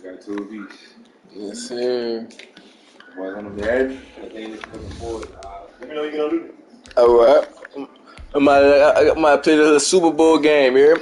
Got 2 of each. Yes, sir. Boys on the edge. I think it's coming forward. Let me know what you're going to do. All right. I might play the Super Bowl game here.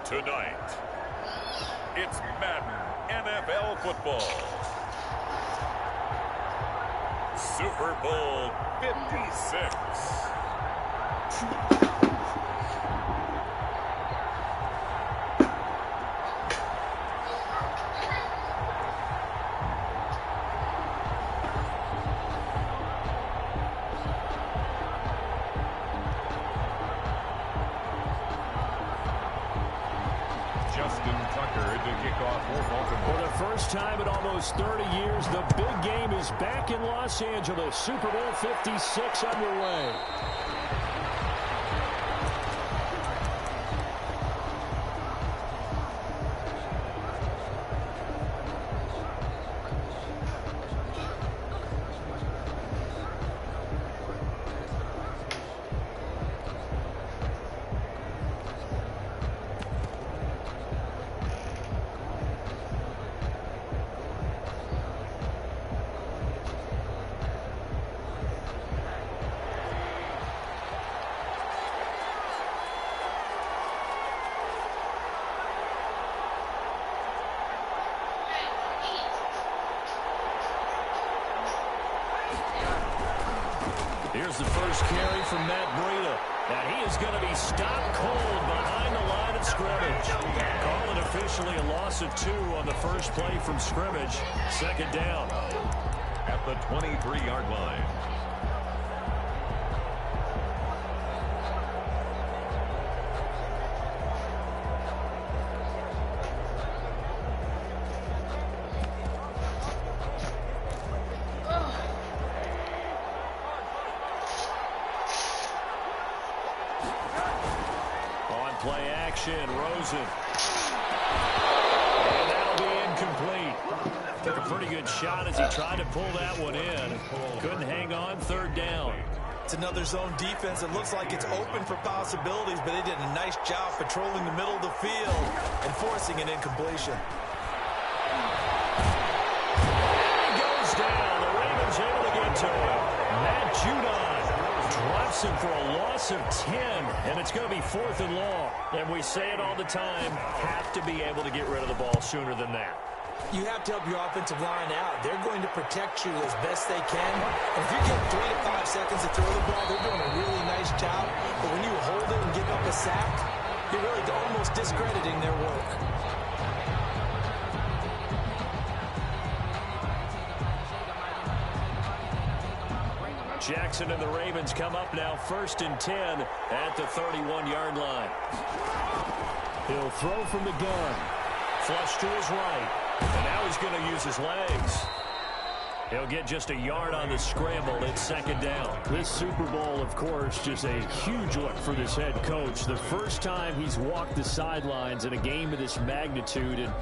Tonight, it's Madden NFL football. Super Bowl 56. For the first time in almost 30 years, the big game is back in Los Angeles. Super Bowl 56 underway. Here's the first carry from Matt Breida. And he is going to be stopped cold behind the line of scrimmage. Call it officially a loss of 2 on the first play from scrimmage. Second down. At the 23-yard line. Play action, Rosen. And that'll be incomplete. Took a pretty good shot as he tried to pull that one in. Couldn't hang on, third down. It's another zone defense. It looks like it's open for possibilities, but they did a nice job patrolling the middle of the field and forcing an incompletion. And he goes down. The Ravens able to get to him. Jackson for a loss of 10, and it's going to be 4th and long. And we say it all the time, have to be able to get rid of the ball sooner than that. You have to help your offensive line out. They're going to protect you as best they can. And if you get 3 to 5 seconds to throw the ball, they're doing a really nice job. But when you hold it and give up a sack, you're really almost discrediting their work. Jackson and the Ravens come up now 1st and 10 at the 31-yard line. He'll throw from the gun. Flush to his right. And now he's going to use his legs. He'll get just a yard on the scramble. It's 2nd down. This Super Bowl, of course, just a huge look for this head coach. The first time he's walked the sidelines in a game of this magnitude. And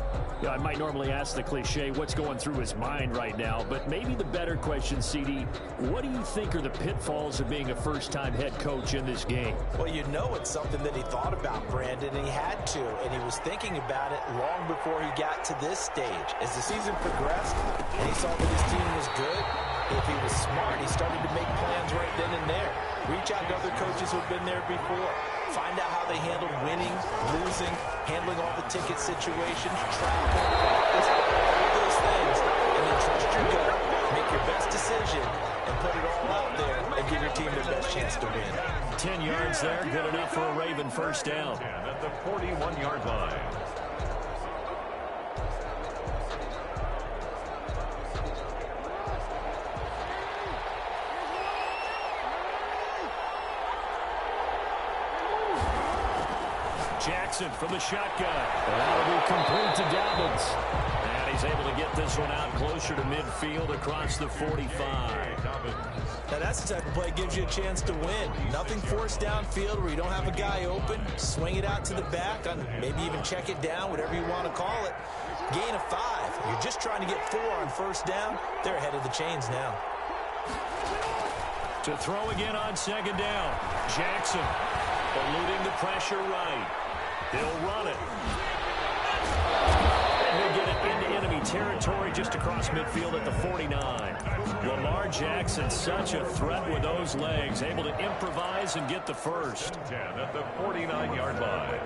you know, I might normally ask the cliche, what's going through his mind right now? But maybe the better question, CD, what do you think are the pitfalls of being a first-time head coach in this game? Well, you know it's something that he thought about, Brandon, and he had to. And he was thinking about it long before he got to this stage. As the season progressed and he saw that his team was good, if he was smart, he started to make plans right then and there. Reach out to other coaches who have been there before. Find out how they handled winning, losing, handling all the ticket situations, travel, practice, all those things. And then trust your gut, make your best decision, and put it all out there and give your team the best chance to win. 10 yards there, good enough for a Raven first down. At the 41-yard line. Jackson from the shotgun. That'll be complete to Dobbins. And he's able to get this one out closer to midfield across the 45. Now that's the type of play that gives you a chance to win. Nothing forced downfield where you don't have a guy open. Swing it out to the back, maybe even check it down, whatever you want to call it. Gain of 5. You're just trying to get 4 on first down. They're ahead of the chains now. To throw again on 2nd down. Jackson eluding the pressure right. He'll run it. And he'll get it into enemy territory just across midfield at the 49. Lamar Jackson, such a threat with those legs, able to improvise and get the first. 10 at the 49-yard line.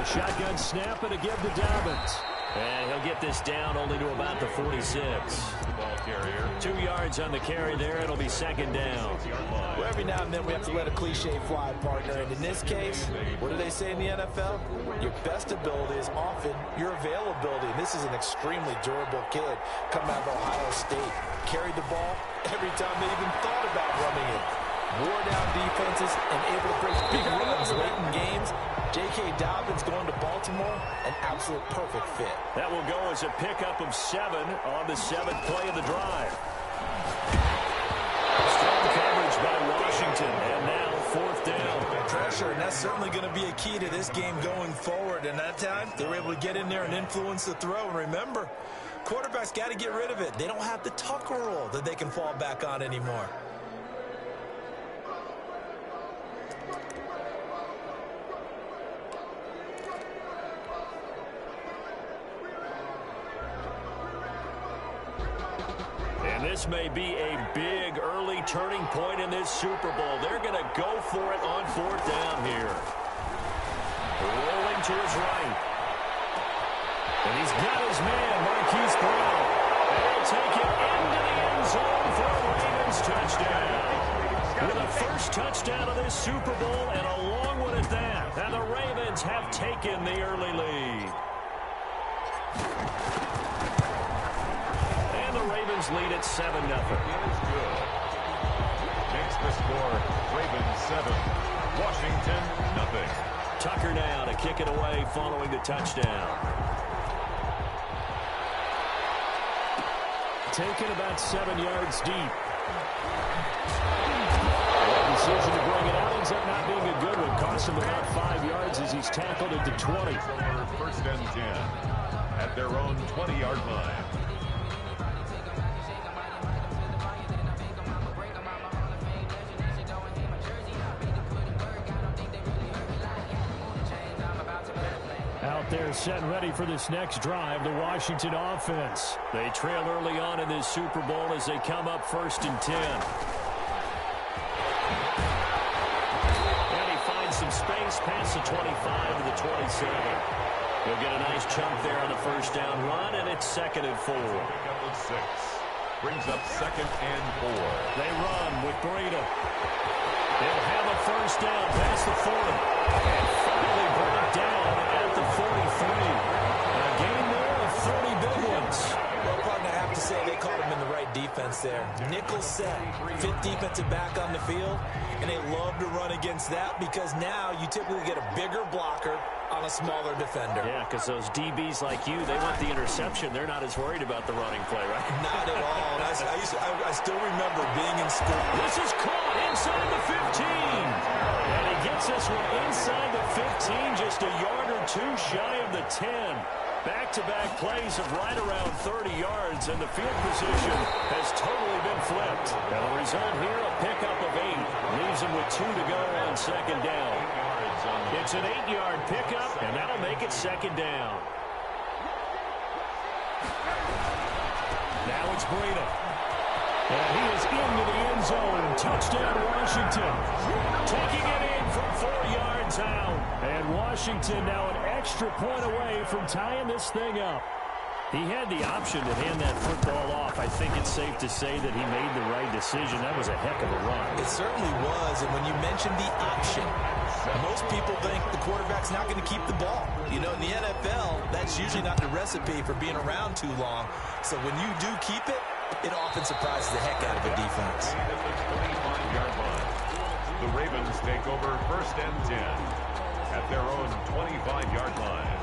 Shotgun snap and a give to Dobbins. And he'll get this down only to about the 46. Ball carrier. 2 yards on the carry there. It'll be 2nd down. Well, every now and then we have to let a cliche fly, partner. And in this case, what do they say in the NFL? Your best ability is often your availability. And this is an extremely durable kid coming out of Ohio State. Carried the ball every time they even thought about running it. Wore down defenses and able to break big runs late in games. J.K. Dobbins going to Baltimore, an absolute perfect fit. That will go as a pickup of 7 on the 7th play of the drive. Strong coverage by Washington, and now 4th down. Pressure, and that's certainly going to be a key to this game going forward. And that time, they were able to get in there and influence the throw. And remember, quarterbacks got to get rid of it. They don't have the Tucker rule that they can fall back on anymore. This may be a big early turning point in this Super Bowl. They're going to go for it on 4th down here. Rolling to his right. And he's got his man, Marquise Brown. And he'll take it into the end zone for a Ravens touchdown. With the first touchdown of this Super Bowl and a long one at that. And the Ravens have taken the early lead. Ravens lead at 7-0. Is good. Makes the score Ravens 7, Washington 0. Tucker now to kick it away following the touchdown. Taken about 7 yards deep. The decision to bring it out ends up not being a good one. Cost him about 5 yards as he's tackled at the 20. 1st and 10 at their own 20-yard line. set and ready for this next drive, the Washington offense. They trail early on in this Super Bowl as they come up 1st and 10. And he finds some space past the 25 to the 27. He'll get a nice chunk there on the first down run, and it's 2nd and 4. Brings up 2nd and 4. They run with Breida. They'll have a first down past the 40. And finally brought down at the 43. A gain there of 30 big ones. Well, partner, I have to say they caught him in the right defense there. Nickel set, 5th defensive back on the field, and they love to run against that because now you typically get a bigger blocker on a smaller defender. Yeah, because those DBs like you, they want the interception. They're not as worried about the running play, right? Not at all. And I still remember being in school. This is caught inside the 15. And he gets this one inside the 15, just a yard or two shy of the 10. Back-to-back plays of right around 30 yards, and the field position has totally been flipped. And the result here, a pickup of 8. Leaves him with 2 to go on 2nd down. It's an 8-yard pickup, and that'll make it 2nd down. Now it's Breida. And he is into the end zone. Touchdown, Washington. Taking it in from 4 yards out. And Washington now an extra point away from tying this thing up. He had the option to hand that football off. I think it's safe to say that he made the right decision. That was a heck of a run. It certainly was, and when you mentioned the option, most people think the quarterback's not going to keep the ball. You know, in the NFL, that's usually not the recipe for being around too long. So when you do keep it, it often surprises the heck out of a defense. The Ravens take over 1st and 10 at their own 25-yard line.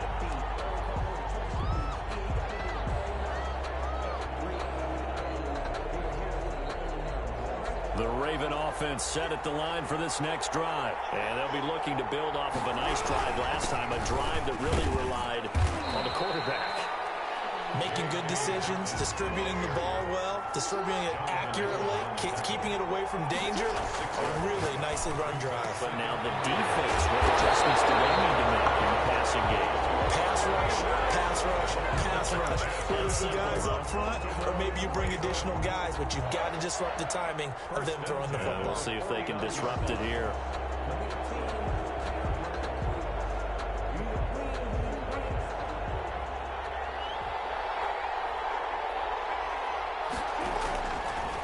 The Raven offense set at the line for this next drive. And they'll be looking to build off of a nice drive last time, a drive that really relied on the quarterback. Making good decisions, distributing the ball well, distributing it accurately, keeping it away from danger. A really nicely run drive. But now the defense, what adjustments do they need to make in the passing game? Pass rush, pass rush, pass rush. Whether it's the guys up front, or maybe you bring additional guys, but you've got to disrupt the timing of them throwing the football. We'll see if they can disrupt it here.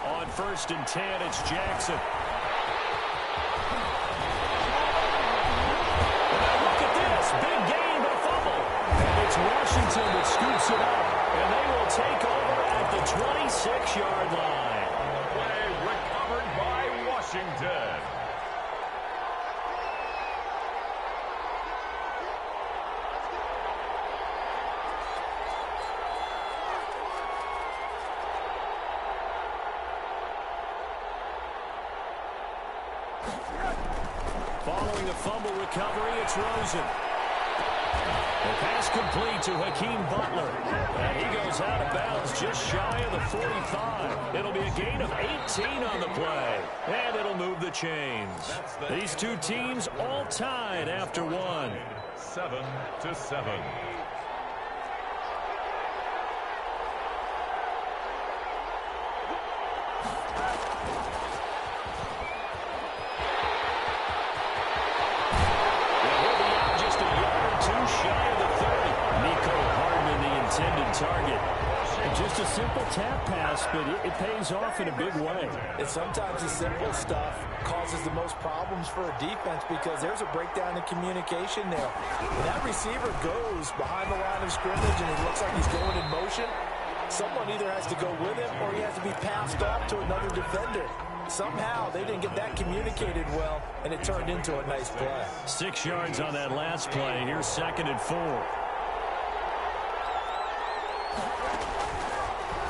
On 1st and 10, it's Jackson. Look at this, big gain, but fumble. And it's Washington that scoops it up, and they will take over at the 26-yard line. Play recovered by Washington. Following a fumble recovery, it's Rosen. The pass complete to Hakeem Butler. And he goes out of bounds just shy of the 45. It'll be a gain of 18 on the play. And it'll move the chains. These two teams all tied after one. 7-7. Target. Just a simple tap pass, but it pays off in a big way. And sometimes the simple stuff causes the most problems for a defense because there's a breakdown in communication there. When that receiver goes behind the line of scrimmage and it looks like he's going in motion, someone either has to go with him or he has to be passed off to another defender. Somehow they didn't get that communicated well, and it turned into a nice play. 6 yards on that last play. Here's 2nd and 4.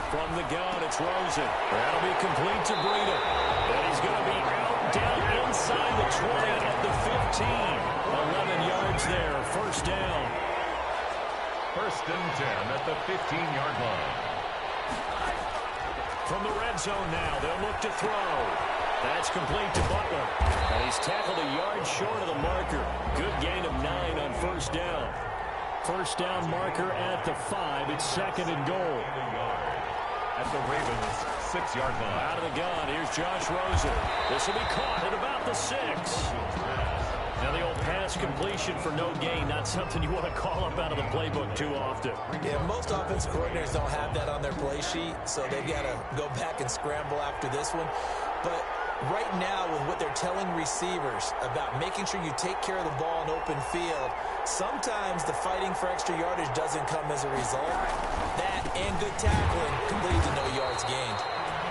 From the gun, it's Rosen. That'll be complete to Breida. And he's going to be out down inside the 20 at the 15. 11 yards there, 1st down. 1st and 10 at the 15-yard line. From the red zone now, they'll look to throw. That's complete to Butler. And he's tackled a yard short of the marker. Good gain of 9 on 1st down. first down marker at the 5. It's 2nd and goal. At the Ravens' 6-yard line. Out of the gun, here's Josh Rosen. This will be caught at about the 6. Now the old pass completion for no gain, not something you want to call up out of the playbook too often. Yeah, most offensive coordinators don't have that on their play sheet, so they've got to go back and scramble after this one. But right now, with what they're telling receivers about making sure you take care of the ball in open field, sometimes the fighting for extra yardage doesn't come as a result. That and good tackling can lead to no yards gained.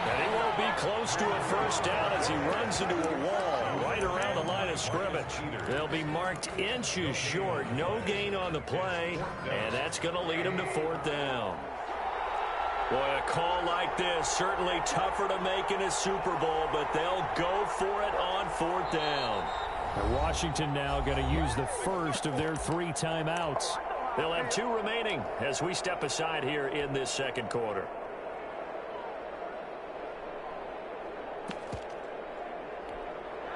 And he won't be close to a first down as he runs into a wall right around the line of scrimmage. They'll be marked inches short. No gain on the play, and that's going to lead him to 4th down. Boy, a call like this, certainly tougher to make in a Super Bowl, but they'll go for it on 4th down. And Washington now going to use the first of their 3 timeouts. They'll have 2 remaining as we step aside here in this second quarter.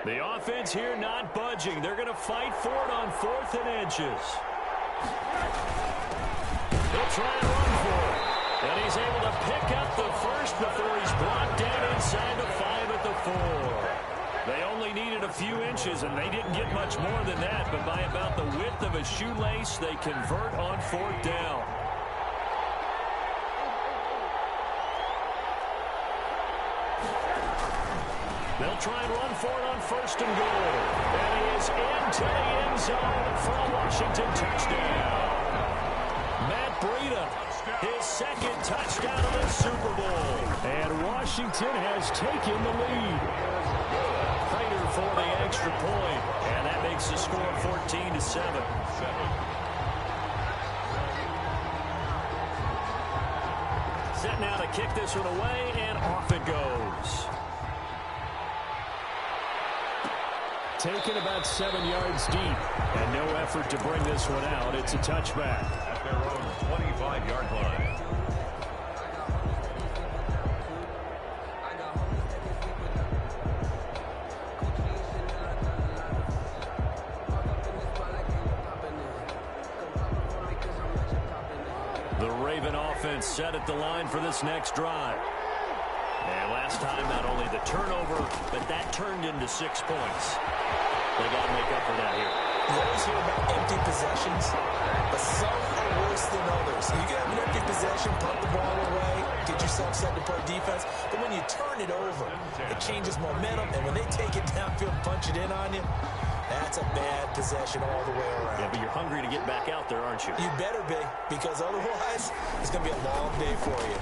The offense here not budging. They're going to fight for it on 4th and inches. They'll try and run for it. And he's able to pick up the first before he's brought down inside the 5 at the 4. They only needed a few inches, and they didn't get much more than that. But by about the width of a shoelace, they convert on 4th down. They'll try and run for it on 1st and goal. And he is into the end zone for a Washington touchdown. Matt Breida, his 2nd touchdown of the Super Bowl. And Washington has taken the lead. Prater for the extra point. And that makes the score 14-7. Set now to kick this one away, and off it goes. Taken about 7 yards deep. And no effort to bring this one out. It's a touchback. At their own 25-yard line. The Raven offense set at the line for this next drive. And last time, not only the turnover, but that turned into 6 points. They got to make up for that here. You always hear about empty possessions, but some are worse than others. You can have an empty possession, punt the ball away, get yourself set to play defense, but when you turn it over, it changes momentum, and when they take it downfield and punch it in on you, that's a bad possession all the way around. Yeah, but you're hungry to get back out there, aren't you? You better be, because otherwise, it's going to be a long day for you.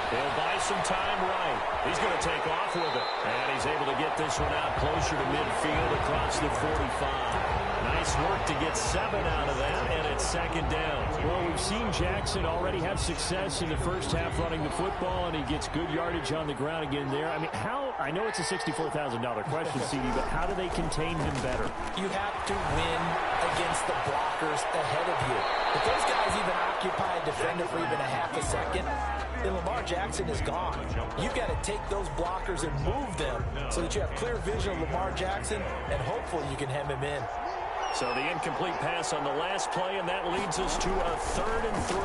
He'll buy some time right. He's going to take off with it. And he's able to get this one out closer to midfield across the 45. Nice work to get 7 out of that, and it's 2nd down. Well, we've seen Jackson already have success in the first half running the football, and he gets good yardage on the ground again there. I mean, I know it's a $64,000 question, CD, but how do they contain him better? You have to win against the blockers ahead of you. If those guys even occupy a defender for even a half a second, then Lamar Jackson is gone. You've got to take those blockers and move them so that you have clear vision of Lamar Jackson, and hopefully you can hem him in. So the incomplete pass on the last play, and that leads us to a 3rd and 3.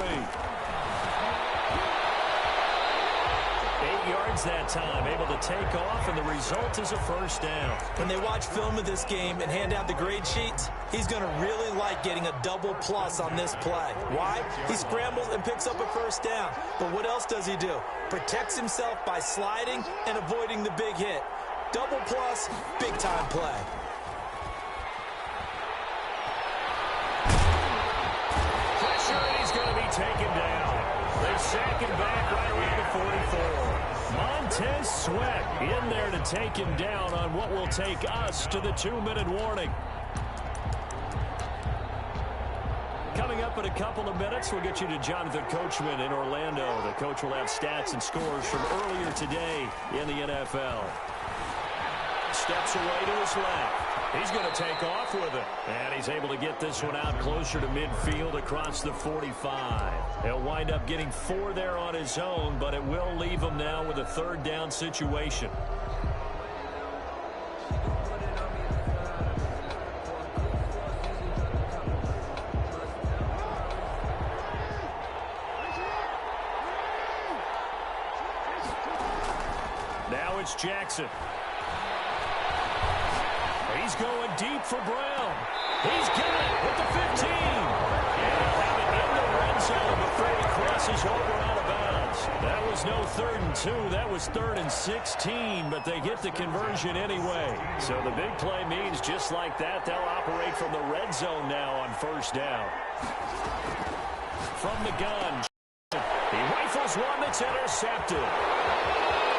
8 yards that time, able to take off, and the result is a first down. When they watch film of this game and hand out the grade sheets, he's going to really like getting a double plus on this play. Why? He scrambles and picks up a first down. But what else does he do? Protects himself by sliding and avoiding the big hit. Double plus, big time play. Pressure, and he's going to be taken down. They sack him back right around the 44. Montez Sweat in there to take him down on what will take us to the 2-minute warning. Coming up in a couple of minutes, we'll get you to Jonathan Coachman in Orlando. The coach will have stats and scores from earlier today in the NFL. Steps away to his left. He's going to take off with it. And he's able to get this one out closer to midfield across the 45. He'll wind up getting 4 there on his own, but it will leave him now with a 3rd down situation. it's Jackson. He's going deep for Brown. He's got it with the 15. And he'll have it in the red zone before he crosses over out of bounds. That was no 3rd and 2. That was 3rd and 16, but they get the conversion anyway. So the big play means just like that, they'll operate from the red zone now on 1st down. From the gun, he rifles one that's intercepted.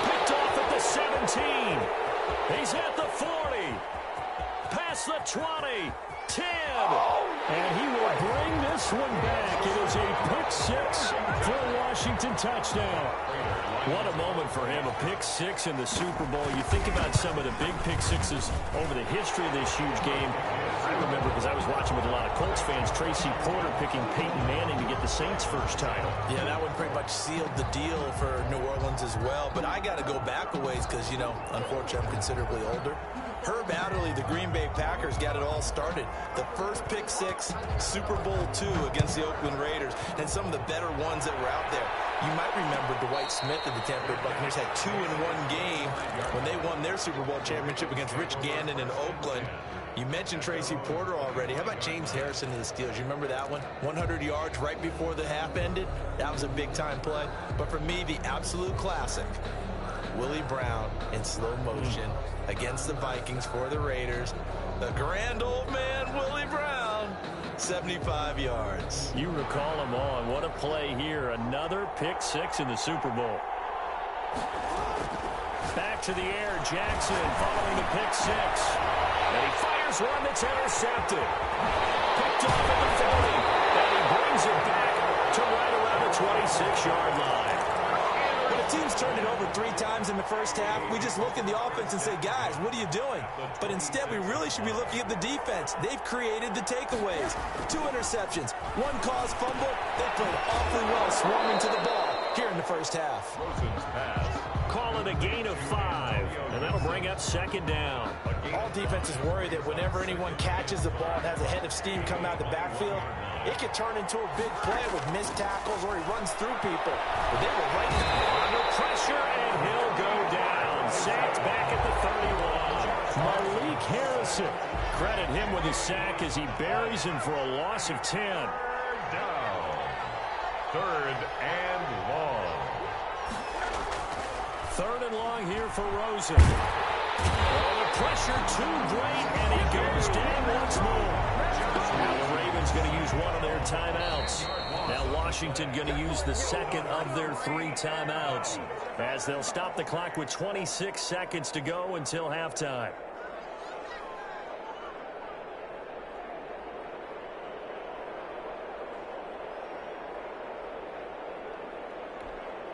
Picked off at the 17. He's at the 40. Past the 20. 10. And he will bring this one back. It is a pick six for a Washington touchdown. What a moment for him. A pick six in the Super Bowl. You think about some of the big pick sixes over the history of this huge game. I remember, because I was watching with a lot of Colts fans, Tracy Porter picking Peyton Manning to get the Saints' first title. Yeah, that one pretty much sealed the deal for New Orleans as well. But I got to go back a ways because, you know, unfortunately I'm considerably older. Herb Adderley, the Green Bay Packers, got it all started. The first pick six, Super Bowl II against the Oakland Raiders, and some of the better ones that were out there. You might remember Dwight Smith of the Tampa Bay Buccaneers had 2 in one game when they won their Super Bowl championship against Rich Gannon in Oakland. You mentioned Tracy Porter already. How about James Harrison of the Steelers? You remember that one? 100 yards right before the half ended? That was a big-time play. But for me, the absolute classic, Willie Brown in slow motion against the Vikings for the Raiders. The grand old man, Willie Brown, 75 yards. You recall him on. What a play here. Another pick six in the Super Bowl. Back to the air, Jackson following the pick six. And he fires one that's intercepted. Picked off at the 40. And he brings it back to right around the 26-yard line. When a team's turned it over 3 times in the first half, we just look at the offense and say, guys, what are you doing? But instead, we really should be looking at the defense. They've created the takeaways. 2 interceptions, 1 caused fumble. They played awfully well swarming to the ball here in the first half. Call it a gain of 5, and that'll bring up 2nd down. All defenses worry that whenever anyone catches the ball and has a head of steam come out of the backfield, it could turn into a big play with missed tackles or he runs through people. But they were right under pressure, and he'll go down. Sacked back at the 31. Malik Harrison. Credit him with a sack as he buries him for a loss of 10. Down. 3rd and long. 3rd and long here for Rosen. Oh, the pressure too great, and he goes down once more. Now the Ravens going to use one of their timeouts. Now Washington going to use the 2nd of their 3 timeouts as they'll stop the clock with 26 seconds to go until halftime.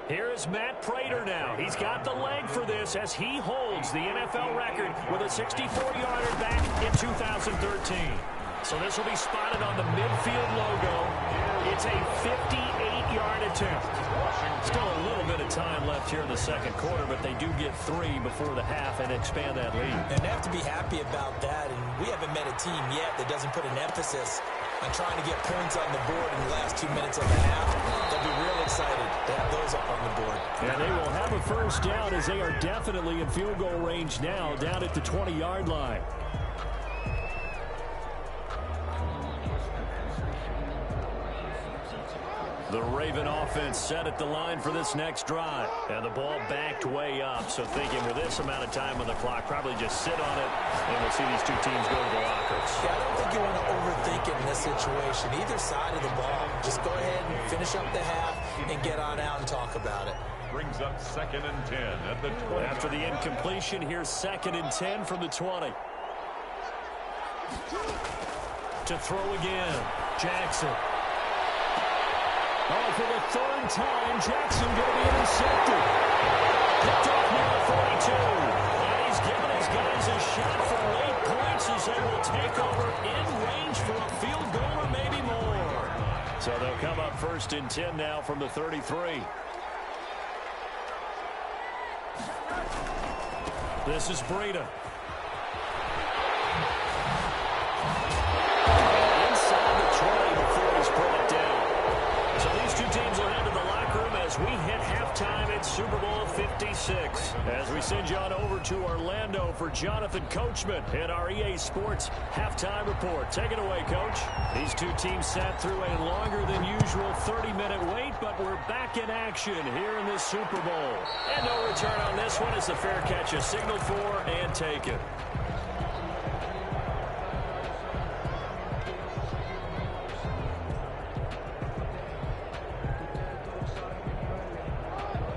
Here is Matt Prater now. He's got the leg for this as he holds the NFL record with a 64-yarder back in 2013. So this will be spotted on the midfield logo. It's a 58-yard attempt. Still a little bit of time left here in the 2nd quarter, but they do get 3 before the half and expand that lead. And they have to be happy about that. And we haven't met a team yet that doesn't put an emphasis on trying to get points on the board in the last 2 minutes of the half. They'll be real excited to have those up on the board. And they will have a first down as they are definitely in field goal range now, down at the 20-yard line. The Raven offense set at the line for this next drive. And the ball backed way up. So thinking with this amount of time on the clock, probably just sit on it, and we'll see these 2 teams go to the lockers. Yeah, I don't think you want to overthink it in this situation. Either side of the ball. Just go ahead and finish up the half and get on out and talk about it. Brings up 2nd and 10 at the 20. After the incompletion, here's 2nd and 10 from the 20. To throw again, Jackson. Oh, for the 3rd time, Jackson going to be intercepted. Picked off near the 42. And he's given his guys a shot for late points as they will take over in range for a field goal or maybe more. So they'll come up 1st and 10 now from the 33. This is Breida. Inside the 20 before he's brought down. So these 2 teams will head to the locker room as as we hit halftime at Super Bowl 56. As we send you on over to Orlando for Jonathan Coachman in our EA Sports halftime report. Take it away, Coach. These two teams sat through a longer than usual 30-minute wait, but we're back in action here in this Super Bowl. And no return on this one as the fair catch is signaled for and taken.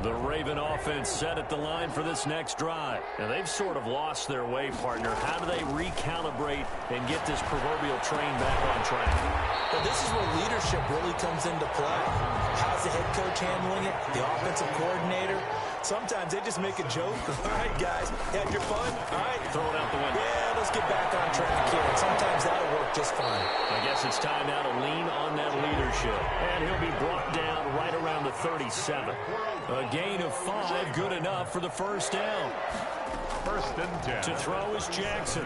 The Raven offense set at the line for this next drive. And they've sort of lost their way, partner. How do they recalibrate and get this proverbial train back on track? Well, this is where leadership really comes into play. How's the head coach handling it? The offensive coordinator? Sometimes they just make a joke. All right, guys, had your fun? All right. Throw it out the window. Yeah, let's get back on track here. And sometimes that'll work just fine. I guess it's time now to lean on that leadership. And he'll be brought down right around the 37. A gain of 5, good enough for the first down. First and 10. To throw is Jackson.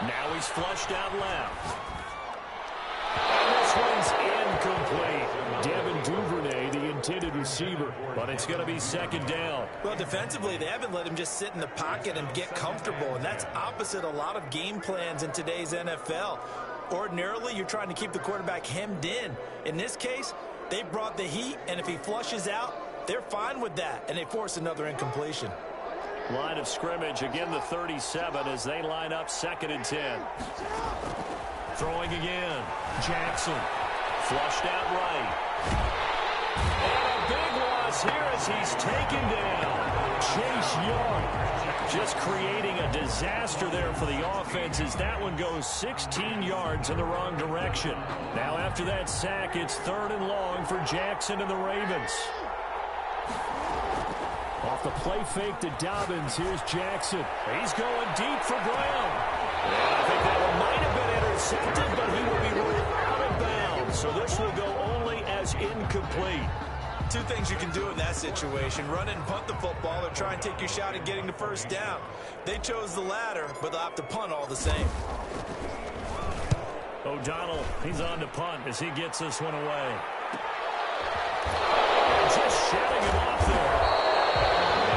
Now he's flushed out left. And this one's incomplete. Devin Duvernay, the intended receiver, but it's going to be second down. Well, defensively, they haven't let him just sit in the pocket and get comfortable, and that's opposite a lot of game plans in today's NFL. Ordinarily, you're trying to keep the quarterback hemmed in. In this case, they brought the heat, and if he flushes out, they're fine with that, and they force another incompletion. Line of scrimmage, again the 37 as they line up second and 10. Throwing again. Jackson. Flushed out right. And a big loss here as he's taken down. Chase Young. Just creating a disaster there for the offense as that one goes 16 yards in the wrong direction. Now after that sack, it's third and long for Jackson and the Ravens. Off the play fake to Dobbins, here's Jackson. He's going deep for Brown. And I think that one might have been intercepted, but he will be ruled out of bounds. So this will go only as incomplete. Two things you can do in that situation: run and punt the football, or try and take your shot at getting the first down. They chose the latter, but they'll have to punt all the same. O'Donnell, he's on to punt as he gets this one away. Just shutting him off there.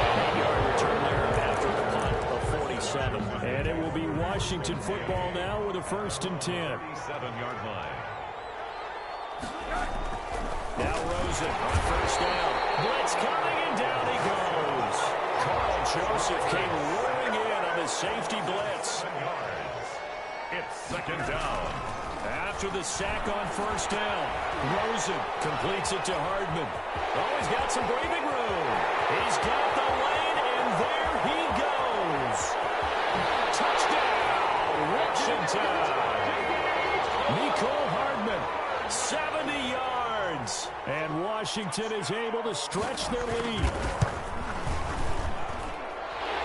And 8-yard return there after the punt of 47. And it will be Washington football now with a first and 10. 37-yard line. Now Rosen on first down. Blitz coming, and down he goes. Carl Joseph came roaring in on the safety blitz. It's second down. After the sack on first down, Rosen completes it to Hardman. Oh, he's got some breathing room. He's got the lane, and there he goes. Touchdown, Washington. Nicole Hardman, 70 yards. And Washington is able to stretch their lead.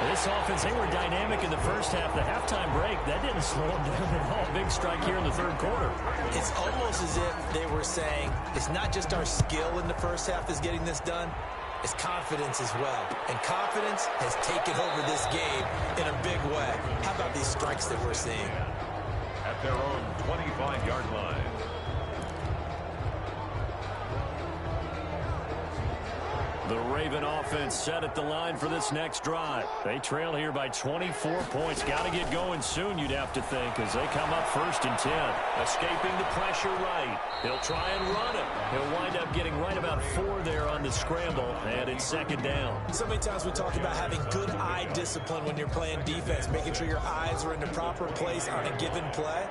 This offense, they were dynamic in the first half. The halftime break, that didn't slow them down at all. Big strike here in the third quarter. It's almost as if they were saying, it's not just our skill in the first half is getting this done, it's confidence as well. And confidence has taken over this game in a big way. How about these strikes that we're seeing? At their own 25-yard line. The Raven offense set at the line for this next drive. They trail here by 24 points. Got to get going soon, you'd have to think, as they come up first and 10. Escaping the pressure right. He'll try and run it. He'll wind up getting right about 4 there on the scramble, and it's second down. So many times we talk about having good eye discipline when you're playing defense, making sure your eyes are in the proper place on a given play.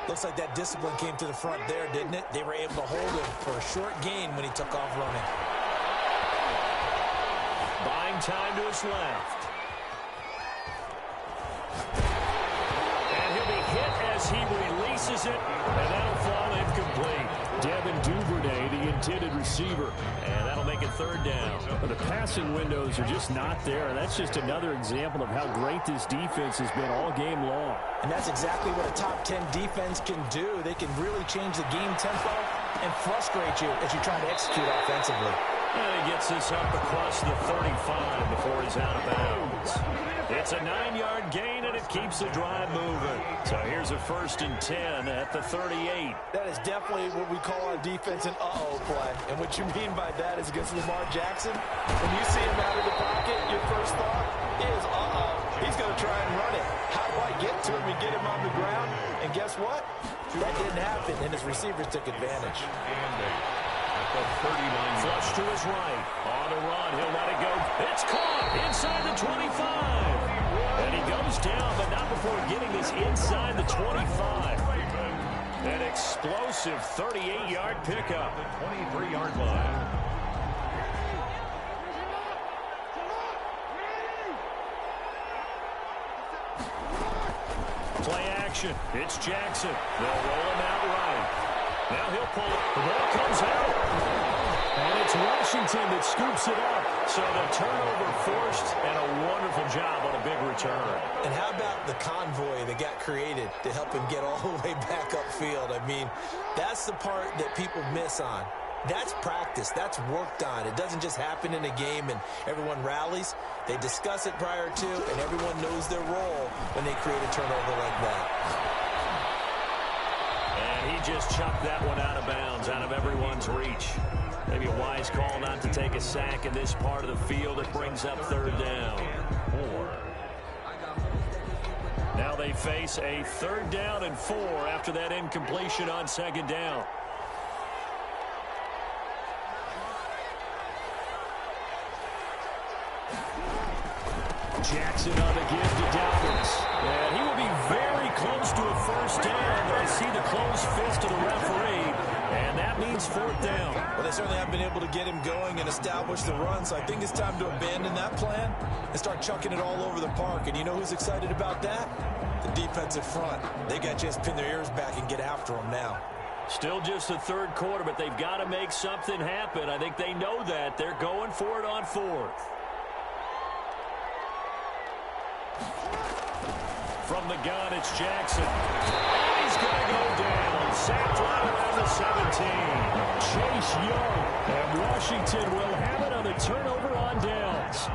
Looks like that discipline came to the front there, didn't it? They were able to hold him for a short gain when he took off running. Buying time to his left. And he'll be hit as he releases it, and that'll fall incomplete. Devin Duvernay, the intended receiver, and that'll make it third down. But the passing windows are just not there. That's just another example of how great this defense has been all game long. And that's exactly what a top 10 defense can do. They can really change the game tempo and frustrate you as you try to execute offensively. And he gets this up across the 35 before he's out of bounds. It's a 9-yard gain, and it keeps the drive moving. So here's a 1st and 10 at the 38. That is definitely what we call on defense an uh-oh play. And what you mean by that is against Lamar Jackson, when you see him out of the pocket, your first thought is, uh-oh, he's going to try and run it. How do I get to him and get him on the ground? And guess what? That didn't happen, and his receivers took advantage. Flush to his right. On the run. He'll let it go. It's caught inside the 25. And he goes down, but not before getting this inside the 25. An explosive 38-yard pickup. The 23-yard line. Play action. It's Jackson. They'll roll him out right. Now he'll pull it. The ball comes out. And it's Washington that scoops it up. So the turnover forced, and a wonderful job on a big return. And how about the convoy that got created to help him get all the way back upfield? I mean, that's the part that people miss on. That's practice. That's worked on. It doesn't just happen in a game and everyone rallies. They discuss it prior to, and everyone knows their role when they create a turnover like that. And he just chucked that one out of bounds, out of everyone's reach. Maybe a wise call not to take a sack in this part of the field. It brings up 3rd down. 4. Now they face a 3rd down and 4 after that incompletion on 2nd down. Jackson on the give to Dobbins. And he will be very close to a 1st down, but I see the closed fist of the referee, and that means 4th down. Well, they certainly have been able to get him going and establish the run, so I think it's time to abandon that plan and start chucking it all over the park. And you know who's excited about that? The defensive front. They got to just pin their ears back and get after him now. Still just the 3rd quarter, but they've got to make something happen. I think they know that. They're going for it on 4th. From the gun, it's Jackson. And he's going to go down. Sacked right around the 17. Chase Young. And Washington will have it on the turnover on downs.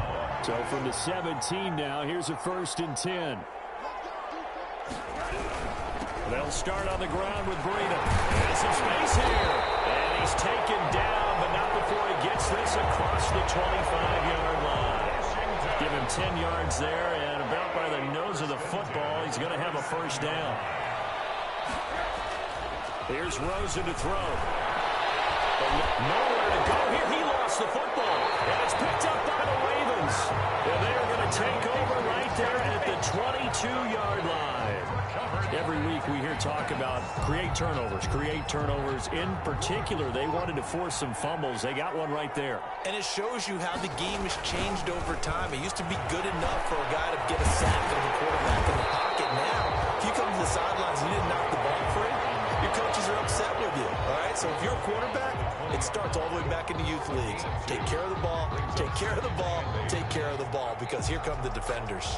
So from the 17 now, here's a 1st and 10. They'll start on the ground with Breida. And some space here. And he's taken down, but not before he gets this across the 25-yard line. Give him 10 yards there, and about by the nose of the football, he's going to have a 1st down. Here's Rosen to throw. Nowhere to go here. He lost the football, and it's picked up by the Ravens. And they're going to take over right there at the 22-yard line. Every week we hear talk about create turnovers. In particular, they wanted to force some fumbles. They got one right there. And it shows you how the game has changed over time. It used to be good enough for a guy to get a sack of the quarterback in the pocket. Now, if you come to the sidelines and you didn't knock the ball free, your coaches are upset with you. All right? So if you're a quarterback, it starts all the way back in the youth leagues. Take care of the ball, take care of the ball, take care of the ball, because here come the defenders.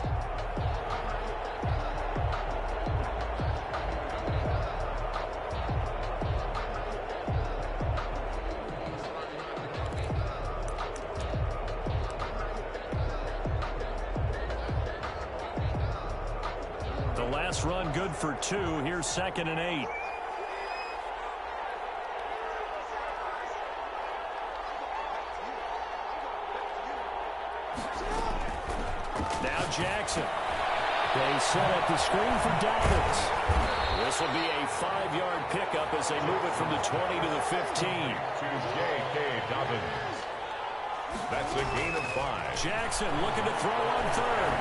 Run good for 2. Here's 2nd and 8. Now Jackson. They set up the screen for Dobbins. This will be a 5-yard pickup as they move it from the 20 to the 15. To J.K. Dobbins. That's a gain of 5. Jackson looking to throw on 3rd.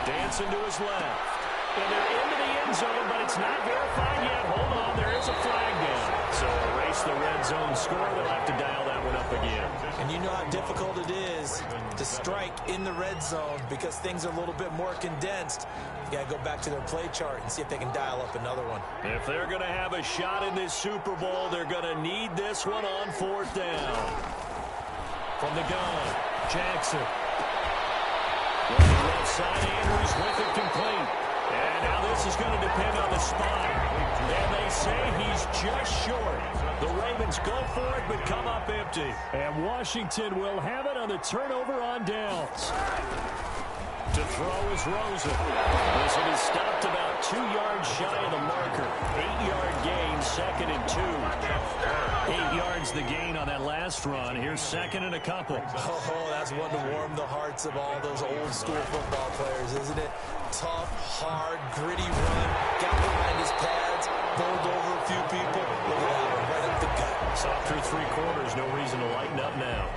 Dancing to his left. And they're into the end zone, but it's not verified yet. Hold on, there is a flag down. So erase the red zone score. They'll have to dial that one up again. And you know how difficult it is to strike in the red zone because things are a little bit more condensed. You got to go back to their play chart and see if they can dial up another one. If they're going to have a shot in this Super Bowl, they're going to need this one on 4th down. From the gun, Jackson. On the left side, Andrews with it complete. And now this is going to depend on the spot. And they say he's just short. The Ravens go for it, but come up empty. And Washington will have it on the turnover on downs. To throw is Rosen. This will be stopped about 2 yards shy of the marker. 8-yard gain, 2nd and 2. 8 yards the gain on that last run. Here's 2nd and a couple. Oh, that's one to warm the hearts of all those old school football players, isn't it? Tough, hard, gritty run. Got behind his pads, bowled over a few people. Look at that one, right up the gut. Soft through 3 quarters, no reason to lighten up now.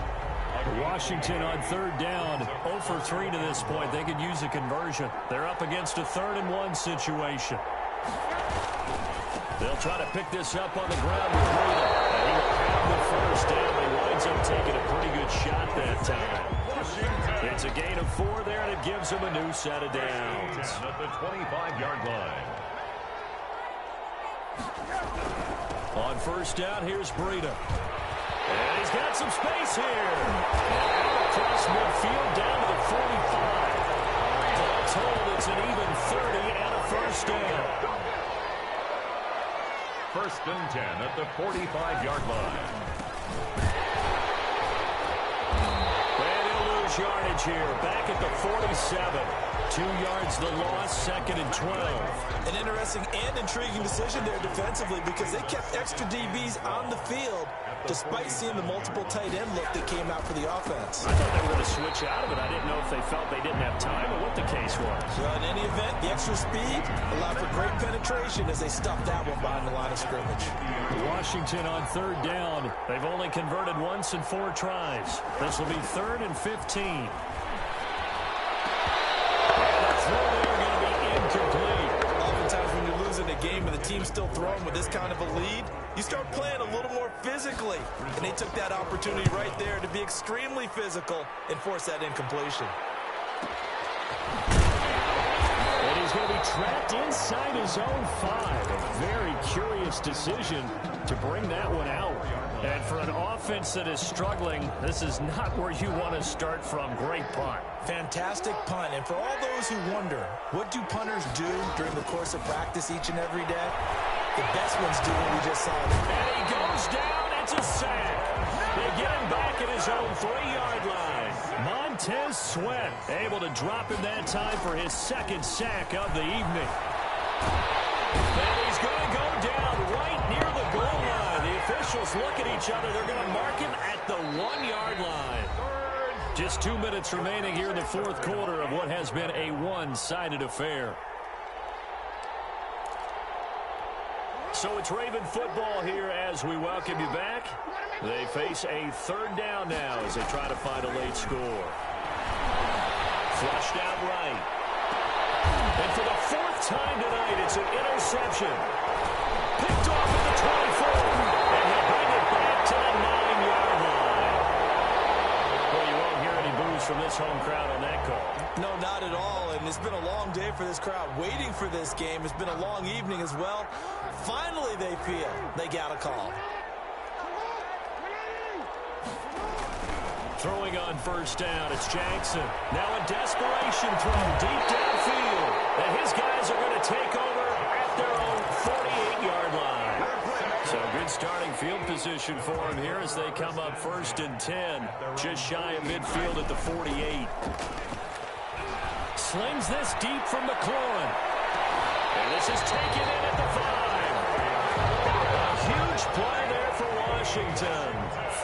Washington on 3rd down, 0 for 3 to this point. They could use a conversion. They're up against a 3rd and 1 situation. They'll try to pick this up on the ground with Breida. And he will have the first down. He winds up taking a pretty good shot that time. It's a gain of 4 there, and it gives him a new set of downs. At the 25-yard line. On 1st down, here's Breida. And he's got some space here. Across midfield down to the 45. All told, it's an even 30 and a first down. 1st and 10 at the 45-yard line. And he'll lose yardage here. Back at the 47. 2 yards the loss, 2nd and 12. An interesting and intriguing decision there defensively because they kept extra DBs on the field despite seeing the multiple tight end look that came out for the offense. I thought they were going to switch out of it. I didn't know if they felt they didn't have time or what the case was. Well, in any event, the extra speed allowed for great penetration as they stuffed that one behind the line of scrimmage. Washington on 3rd down. They've only converted once in 4 tries. This will be 3rd and 15. Oftentimes when you're losing a game and the team's still throwing with this kind of a lead, you start playing a little more physically. And they took that opportunity right there to be extremely physical and force that incompletion. And he's going to be trapped inside his own 5. A very curious decision to bring that one out. And for an offense that is struggling, this is not where you want to start from. Great punt. Fantastic punt. And for all those who wonder, what do punters do during the course of practice each and every day? The best ones do what we just saw. And he goes down. It's a sack. They get him back at his own 3-yard line. Montez Sweat able to drop him that time for his 2nd sack of the evening. And he's going to go down right near the goal line. The officials look at each other. They're going to mark him at the 1-yard line. Just 2 minutes remaining here in the 4th quarter of what has been a one-sided affair. So it's Raven football here as we welcome you back. They face a 3rd down now as they try to find a late score. Flushed out right. And for the 4th time tonight, it's an interception. Picked off at the 24. And he'll bring it back to the 9-yard line. Well, you won't hear any boos from this home crowd on that call. No, not at all. And it's been a long day for this crowd waiting for this game. It's been a long evening as well. Finally, they feel they got a call. Throwing on 1st down, it's Jackson. Now a desperation throw deep downfield. And his guys are going to take over at their own 48-yard line. So good starting field position for him here as they come up 1st and 10. Just shy of midfield at the 48. Slings this deep from McLaurin. And this is taken in at the 5. A huge play there for Washington.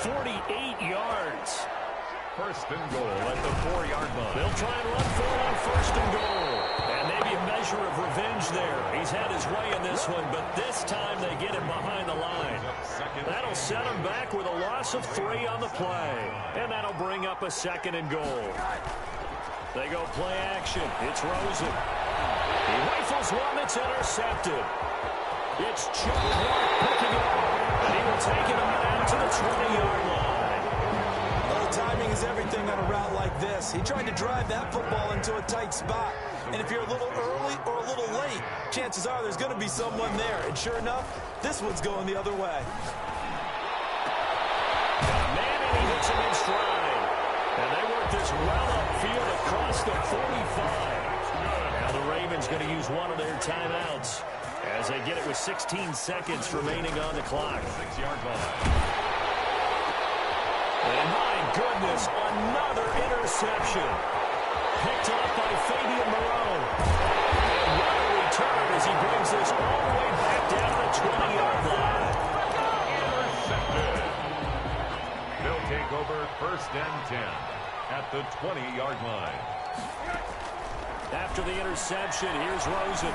48 yards. 1st and goal at the 4-yard line. They'll try and run for it on 1st and goal. And maybe a measure of revenge there. He's had his way in this one, but this time they get him behind the line. That'll set him back with a loss of 3 on the play. And that'll bring up a 2nd and goal. They go play action. It's Rosen. He rifles one that's intercepted. It's Joe Clark picking it up. And he will take it on out to the 20-yard line. Timing is everything on a route like this. He tried to drive that football into a tight spot. And if you're a little early or a little late, chances are there's going to be someone there. And sure enough, this one's going the other way. Got a man and he hits him in stride. And they work this well upfield across the 45. Now the Ravens Ravens going to use one of their timeouts as they get it with 16 seconds remaining on the clock. 6-yard line. And my goodness, another interception. Picked off by Fabian Moreau. And what a return as he brings this all the way back down to the 20-yard line. Intercepted. They'll take over 1st and 10 at the 20-yard line. After the interception, here's Rosen.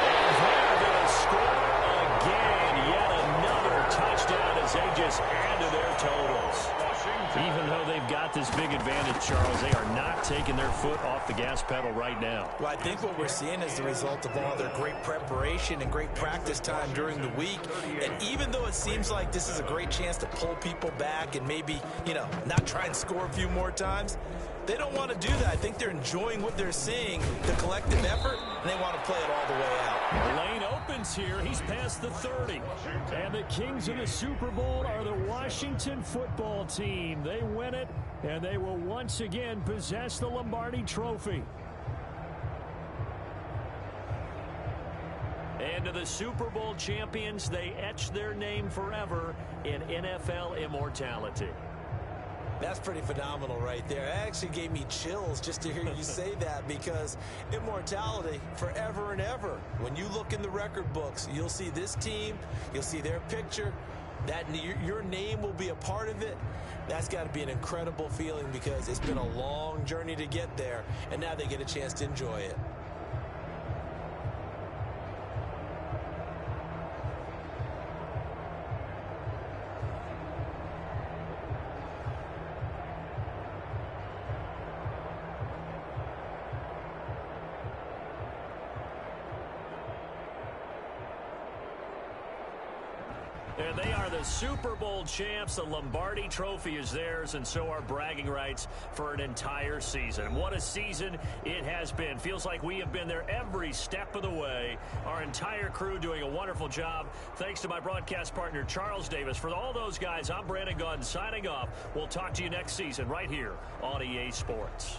And they're going to score again. Yet another touchdown as they just add to their totals. Even though they've got this big advantage, Charles, they are not taking their foot off the gas pedal right now. Well, I think what we're seeing is the result of all their great preparation and great practice time during the week. And even though it seems like this is a great chance to pull people back and maybe, not try and score a few more times, they don't want to do that. I think they're enjoying what they're seeing, the collective effort, and they want to play it all the way out. The lane opens here. He's past the 30. And the kings of the Super Bowl are the Washington football team. They win it, and they will once again possess the Lombardi Trophy. And to the Super Bowl champions, they etch their name forever in NFL immortality. That's pretty phenomenal right there. It actually gave me chills just to hear you say that, because immortality forever and ever. When you look in the record books, you'll see this team, you'll see their picture, that your name will be a part of it. That's got to be an incredible feeling, because it's been a long journey to get there, and now they get a chance to enjoy it. And they are the Super Bowl champs. The Lombardi Trophy is theirs, and so are bragging rights for an entire season. What a season it has been. Feels like we have been there every step of the way. Our entire crew doing a wonderful job. Thanks to my broadcast partner, Charles Davis. For all those guys, I'm Brandon Gunn signing off. We'll talk to you next season right here on EA Sports.